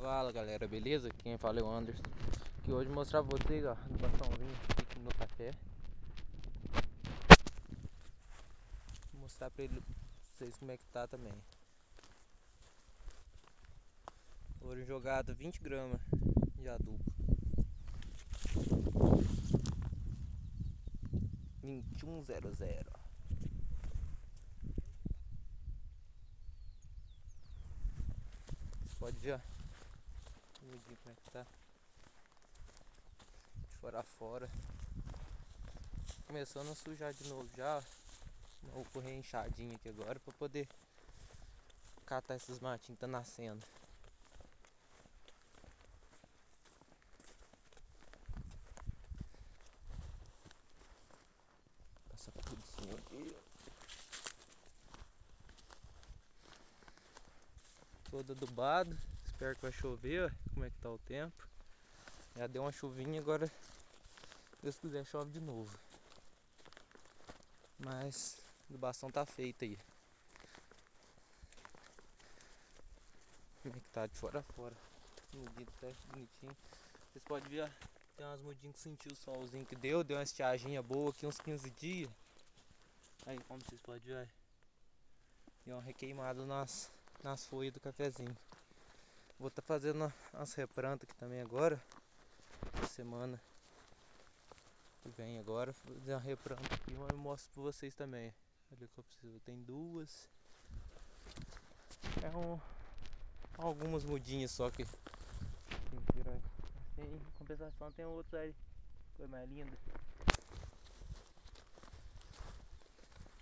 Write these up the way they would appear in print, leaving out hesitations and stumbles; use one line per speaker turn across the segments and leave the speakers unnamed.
Fala galera, beleza? Quem fala é o Anderson. Que hoje vou mostrar pra vocês, ó, no bastãozinho aqui no café. Vou mostrar pra vocês como é que tá também. Ouro jogado 20 gramas de adubo. 2100. Pode ver, ó. Vamos ver como é que tá. De fora a fora. Começando a sujar de novo já, ó. Vou correr enxadinha aqui agora pra poder catar esses matinhos que tá nascendo. Passa tudo assim aqui. Todo adubado. Espero que vai chover, ó. Como é que tá o tempo. Já deu uma chuvinha, agora se Deus quiser chove de novo. Mas a adubação tá feita aí. Como é que tá de fora a fora. Medido tá bonitinho. Vocês podem ver, ó, tem umas mudinhas que sentiu o solzinho que deu uma estiaginha boa aqui uns 15 dias. Aí como vocês podem ver, deu uma requeimada nas folhas do cafezinho. Vou estar fazendo as replantas aqui também agora. Semana que vem agora, vou fazer uma replanta aqui, mas eu mostro pra vocês também. Olha que eu preciso, tem duas. Algumas mudinhas só que tem que tirar. Em compensação tem outros aí, coisa mais linda.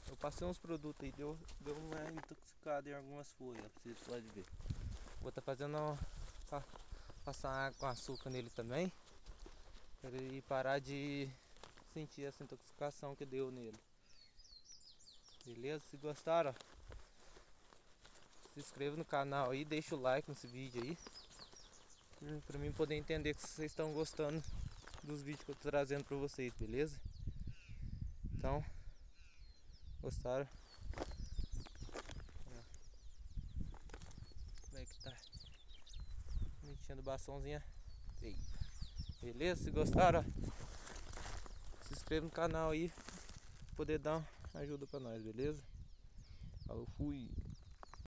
Eu passei uns produtos aí, deu uma intoxicada em algumas folhas, pra vocês podem ver. Vou estar fazendo passar água com açúcar nele também, para ele parar de sentir essa intoxicação que deu nele. Beleza? Se gostaram, se inscreva no canal aí, deixa o like nesse vídeo aí, para mim poder entender que vocês estão gostando dos vídeos que eu tô trazendo para vocês, beleza? Então, gostaram? Como é que tá? Mexendo bastãozinha feio. Beleza? Se gostaram, se inscreva no canal aí, poder dar uma ajuda pra nós, beleza? Falou, fui!